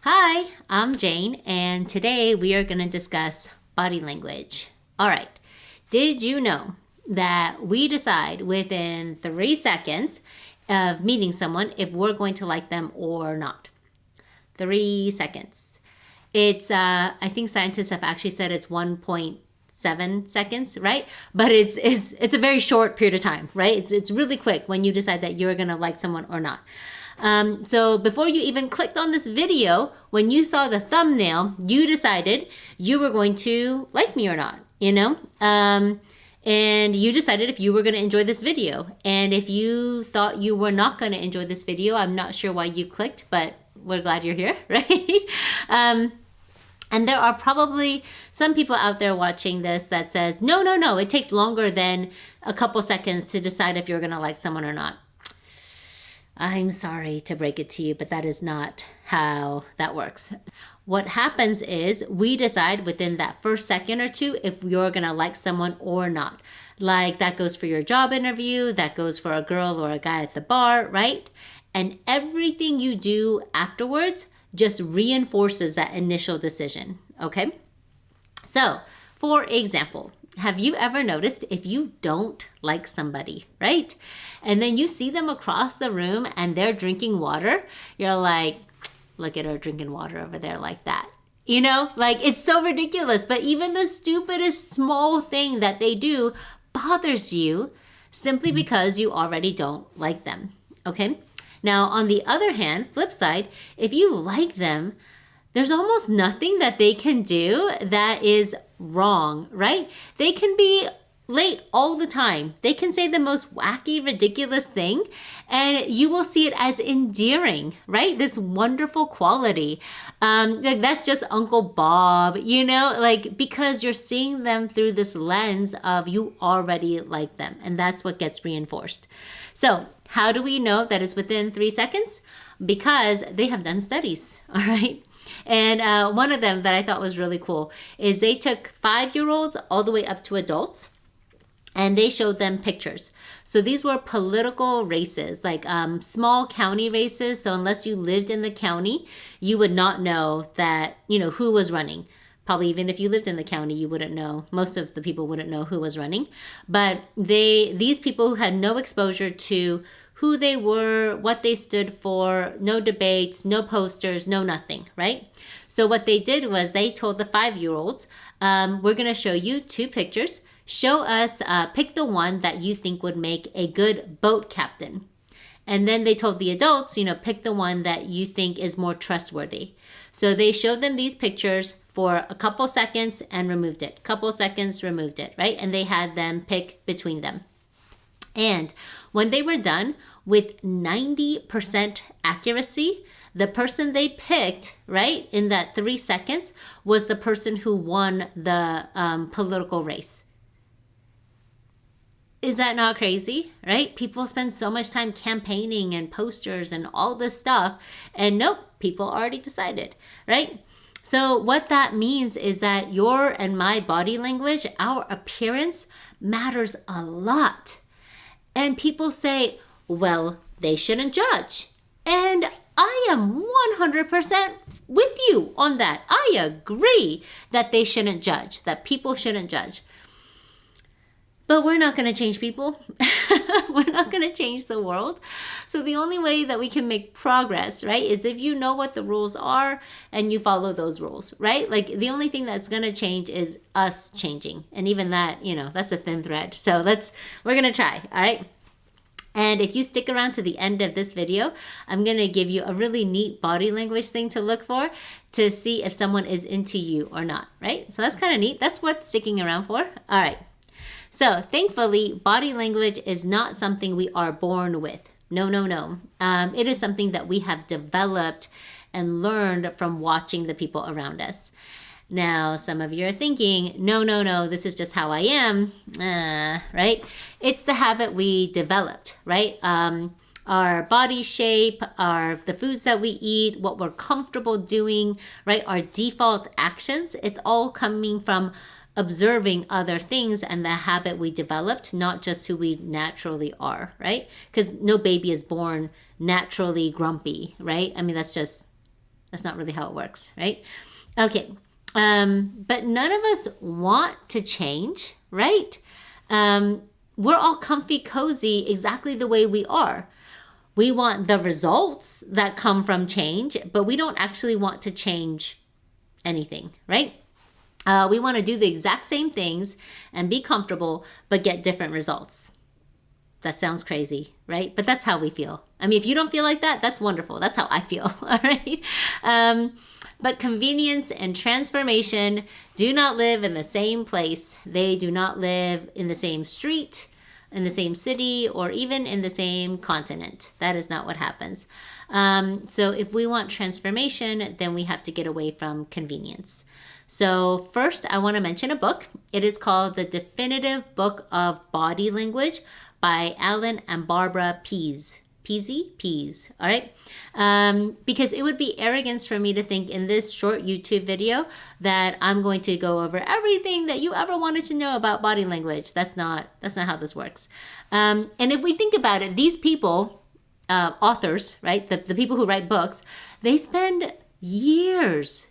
Hi, I'm Jane, and today we are going to discuss body language. All right, did you know that we decide within 3 seconds of meeting someone if we're going to like them or not? 3 seconds. I think scientists have actually said it's 1.7 seconds, right? But it's a very short period of time, right? It's really quick when you decide that you're gonna like someone or not. So before you even clicked on this video, when you saw the thumbnail, you decided you were going to like me or not, and you decided if you were going to enjoy this video. And if you thought you were not going to enjoy this video, I'm not sure why you clicked, but we're glad you're here, right? And there are probably some people out there watching this that says, no, it takes longer than a couple seconds to decide if you're going to like someone or not. I'm sorry to break it to you, but that is not how that works. What happens is we decide within that first second or two if you're going to like someone or not. Like that goes for your job interview, that goes for a girl or a guy at the bar, right? And everything you do afterwards just reinforces that initial decision, okay? So, for example, have you ever noticed if you don't like somebody, right? And then you see them across the room and they're drinking water, you're like, look at her drinking water over there like that. Like it's so ridiculous, but even the stupidest small thing that they do bothers you simply because you already don't like them, okay? Now, on the other hand, flip side, if you like them, there's almost nothing that they can do that is wrong, right? They can be late all the time. They can say the most wacky, ridiculous thing, and you will see it as endearing, right? This wonderful quality. Like that's just Uncle Bob, because you're seeing them through this lens of you already like them, and that's what gets reinforced. So how do we know that it's within 3 seconds? Because they have done studies, all right? And one of them that I thought was really cool is they took 5-year-olds all the way up to adults, and they showed them pictures. So these were political races, like small county races. So unless you lived in the county, you would not know that, who was running. Probably even if you lived in the county, you wouldn't know. Most of the people wouldn't know who was running. But these people who had no exposure to who they were, what they stood for, no debates, no posters, no nothing, right? So what they did was they told the 5-year-olds, we're going to show you 2 pictures. Show us, pick the one that you think would make a good boat captain. And then they told the adults, pick the one that you think is more trustworthy. So they showed them these pictures for a couple seconds and removed it. Couple seconds, removed it, right? And they had them pick between them. And when they were done with 90% accuracy, the person they picked, right, in that 3 seconds was the person who won the political race. Is that not crazy, right? People spend so much time campaigning and posters and all this stuff, and nope, people already decided, right? So what that means is that your and my body language, our appearance matters a lot. And people say, well, they shouldn't judge. And I am 100% with you on that. I agree that they shouldn't judge, that people shouldn't judge. But we're not going to change people. We're not going to change the world. So the only way that we can make progress, right, is if you know what the rules are and you follow those rules, right? Like the only thing that's going to change is us changing. And even that, that's a thin thread. So we're going to try, all right? And if you stick around to the end of this video, I'm going to give you a really neat body language thing to look for to see if someone is into you or not, right? So that's kind of neat. That's worth sticking around for. All right. So thankfully, body language is not something we are born with. No. It is something that we have developed and learned from watching the people around us. Now, some of you are thinking, no, this is just how I am, right? It's the habit we developed, right? Our body shape, the foods that we eat, what we're comfortable doing, right? Our default actions, it's all coming from observing other things and the habit we developed, not just who we naturally are, right? Because no baby is born naturally grumpy, right? I mean, that's just That's not really how it works, right? Okay. But none of us want to change, right? We're all comfy, cozy, exactly the way we are. We want the results that come from change, but we don't actually want to change anything, right? We want to do the exact same things and be comfortable, but get different results. That sounds crazy, right? But that's how we feel. I mean, if you don't feel like that, that's wonderful. That's how I feel, all right? But convenience and transformation do not live in the same place. They do not live in the same street, in the same city, or even in the same continent. That is not what happens. So if we want transformation, then we have to get away from convenience. So first, I want to mention a book. It is called The Definitive Book of Body Language by Alan and Barbara Pease. Pease, all right? Because it would be arrogance for me to think in this short YouTube video that I'm going to go over everything that you ever wanted to know about body language. That's not how this works. And if we think about it, these people, authors, right? The people who write books, they spend years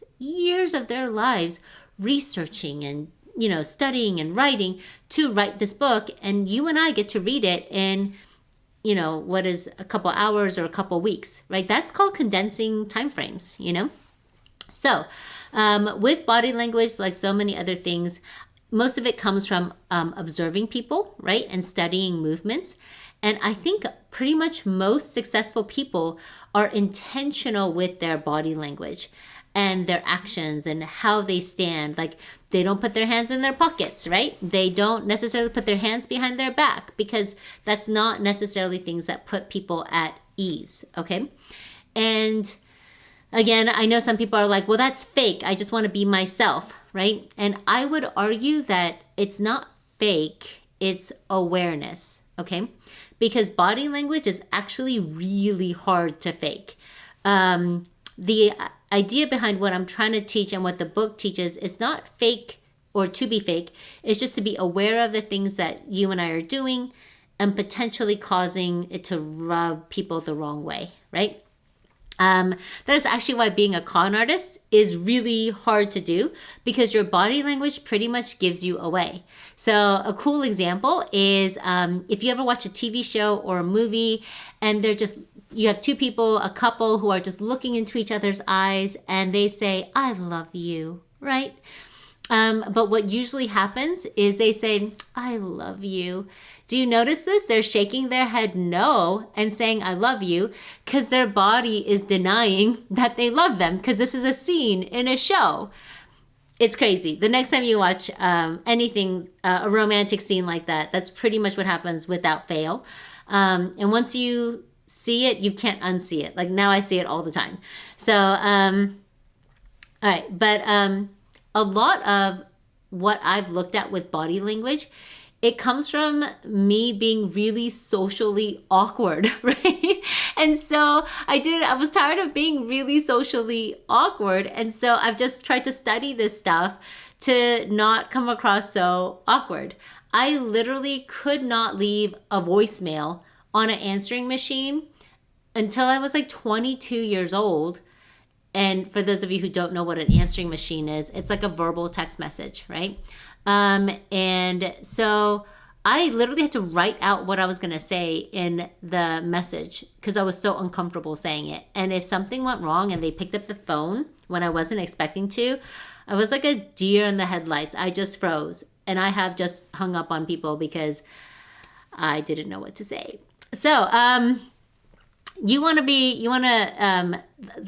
of their lives researching and studying and writing to write this book, and you and I get to read it in what is a couple hours or a couple weeks, right? That's called condensing time frames, So with body language, like so many other things, most of it comes from observing people, right? And studying movements. And I think pretty much most successful people are intentional with their body language and their actions and how they stand. Like, they don't put their hands in their pockets, right? They don't necessarily put their hands behind their back, because that's not necessarily things that put people at ease, okay? And again, I know some people are like, well, that's fake. I just want to be myself, right? And I would argue that it's not fake, it's awareness, okay? Because body language is actually really hard to fake. The idea behind what I'm trying to teach and what the book teaches is not fake or to be fake. It's just to be aware of the things that you and I are doing and potentially causing it to rub people the wrong way, right? That is actually why being a con artist is really hard to do, because your body language pretty much gives you away. So a cool example is if you ever watch a TV show or a movie and you have two people, a couple who are just looking into each other's eyes and they say, "I love you," right? But what usually happens is they say, "I love you." Do you notice this? They're shaking their head no and saying, "I love you," because their body is denying that they love them, because this is a scene in a show. It's crazy. The next time you watch anything, a romantic scene like that, that's pretty much what happens without fail. And once you see it, you can't unsee it. Like, now I see it all the time. So, all right. But a lot of what I've looked at with body language, it comes from me being really socially awkward, right? And so I was tired of being really socially awkward. And so I've just tried to study this stuff to not come across so awkward. I literally could not leave a voicemail on an answering machine until I was like 22 years old. And for those of you who don't know what an answering machine is, it's like a verbal text message, right? And so I literally had to write out what I was going to say in the message because I was so uncomfortable saying it. And if something went wrong and they picked up the phone when I wasn't expecting to, I was like a deer in the headlights. I just froze. And I have just hung up on people because I didn't know what to say. So,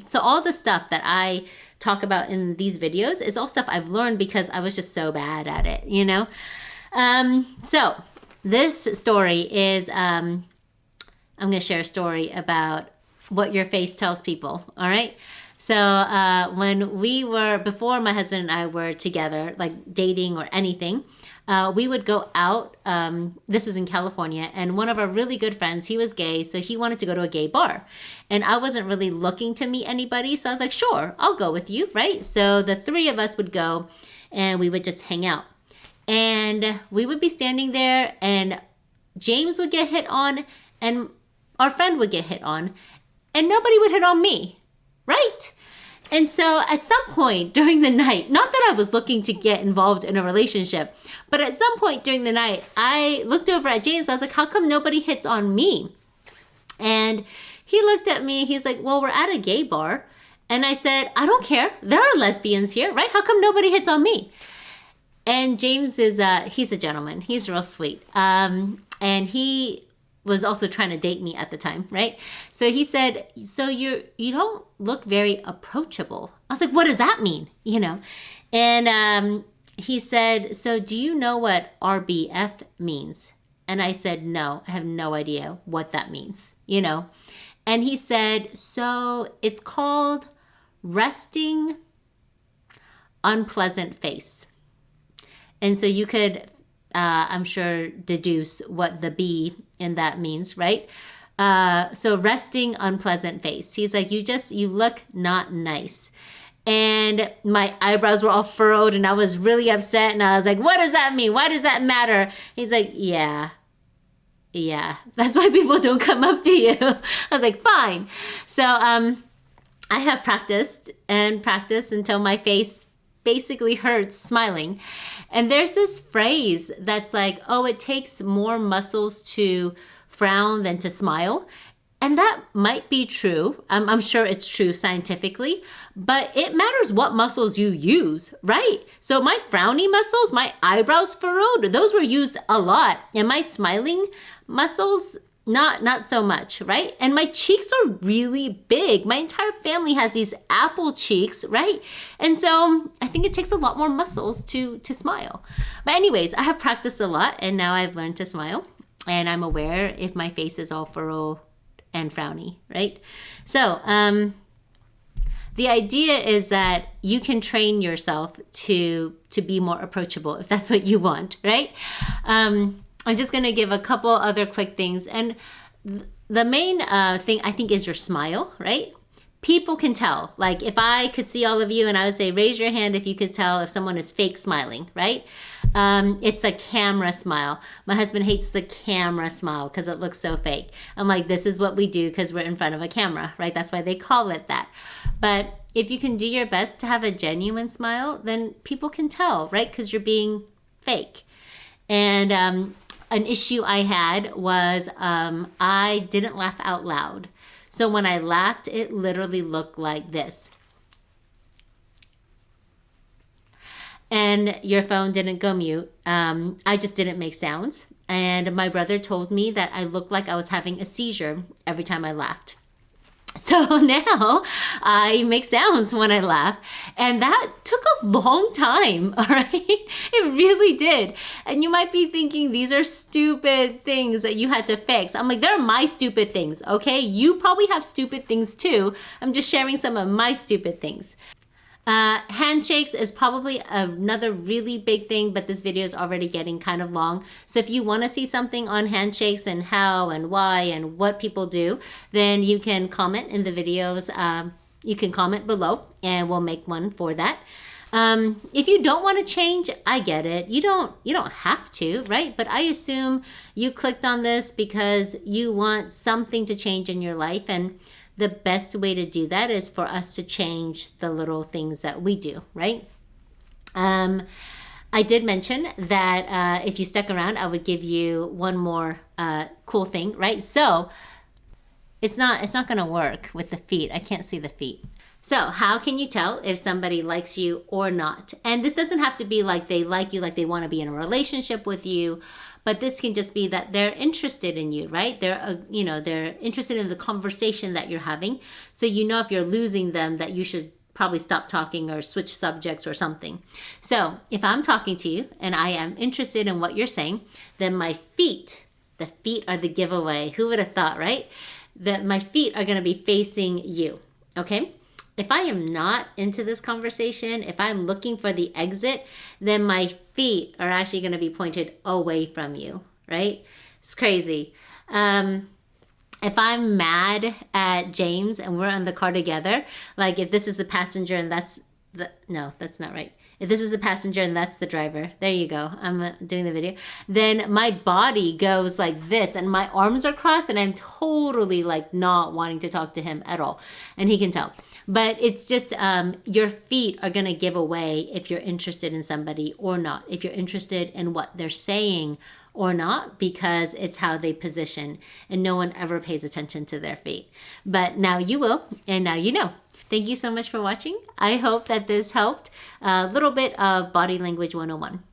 so all the stuff that I talk about in these videos is all stuff I've learned because I was just so bad at it, you know? So this story is, I'm going to share a story about what your face tells people. All right. So, before my husband and I were together, like dating or anything, we would go out. This was in California, and one of our really good friends, he was gay, so he wanted to go to a gay bar. And I wasn't really looking to meet anybody, so I was like, sure, I'll go with you, right? So the three of us would go, and we would just hang out. And we would be standing there, and James would get hit on, and our friend would get hit on, and nobody would hit on me, right? And so at some point during the night, not that I was looking to get involved in a relationship, but at some point during the night, I looked over at James. I was like, how come nobody hits on me? And he looked at me. He's like, well, we're at a gay bar. And I said, I don't care. There are lesbians here, right? How come nobody hits on me? And James is, he's a gentleman. He's real sweet. And he was also trying to date me at the time, right? So he said, so you don't look very approachable. I was like, what does that mean? You know? And he said, so do you know what RBF means? And I said, no, I have no idea what that means, you know? And he said, so it's called resting unpleasant face. And so you could, I'm sure, deduce what the B in that means, right? So resting unpleasant face. He's like, you look not nice. And my eyebrows were all furrowed and I was really upset. And I was like, what does that mean? Why does that matter? He's like, yeah, that's why people don't come up to you. I was like, fine. So I have practiced until my face basically hurts smiling. And there's this phrase that's like, oh, it takes more muscles to frown than to smile. And that might be true. I'm sure it's true scientifically, but it matters what muscles you use, right? So my frowny muscles, my eyebrows furrowed, those were used a lot. And my smiling muscles, not so much, right? And my cheeks are really big. My entire family has these apple cheeks, right? And so I think it takes a lot more muscles to smile. But anyways, I have practiced a lot and now I've learned to smile and I'm aware if my face is all furrowed and frowny, right? So the idea is that you can train yourself to be more approachable if that's what you want, right? I'm just going to give a couple other quick things. And the main thing I think is your smile, right? People can tell. Like if I could see all of you and I would say, raise your hand if you could tell if someone is fake smiling, right? It's the camera smile. My husband hates the camera smile because it looks so fake. I'm like, this is what we do because we're in front of a camera, right? That's why they call it that. But if you can do your best to have a genuine smile, then people can tell, right? Because you're being fake. And an issue I had was I didn't laugh out loud. So when I laughed, it literally looked like this. And your phone didn't go mute. I just didn't make sounds. And my brother told me that I looked like I was having a seizure every time I laughed. So now I make sounds when I laugh, and that took a long time, all right? It really did. And you might be thinking these are stupid things that you had to fix. I'm like, they're my stupid things, okay? You probably have stupid things too. I'm just sharing some of my stupid things. Handshakes is probably another really big thing, but this video is already getting kind of long. So if you want to see something on handshakes and how and why and what people do, then you can comment in the videos. You can comment below and we'll make one for that. If you don't want to change, I get it. You don't have to, right? But I assume you clicked on this because you want something to change in your life, and the best way to do that is for us to change the little things that we do, right? I did mention that if you stuck around, I would give you one more cool thing, right? So it's not gonna work with the feet. I can't see the feet. So how can you tell if somebody likes you or not? And this doesn't have to be like they like you, like they want to be in a relationship with you, but this can just be that they're interested in you, right? They're interested in the conversation that you're having. So you know if you're losing them that you should probably stop talking or switch subjects or something. So if I'm talking to you and I am interested in what you're saying, then the feet are the giveaway. Who would have thought, right? That my feet are going to be facing you, okay? If I am not into this conversation, if I'm looking for the exit, then my feet are actually going to be pointed away from you, right? It's crazy. If I'm mad at James and we're in the car together, like if this is the passenger and that's not right. if this is the passenger and that's the driver, there you go, I'm doing the video, then my body goes like this and my arms are crossed and I'm totally like not wanting to talk to him at all. And he can tell. But it's just your feet are going to give away if you're interested in somebody or not, if you're interested in what they're saying or not, because it's how they position, and no one ever pays attention to their feet. But now you will, and now you know. Thank you so much for watching. I hope that this helped. A little bit of Body Language 101.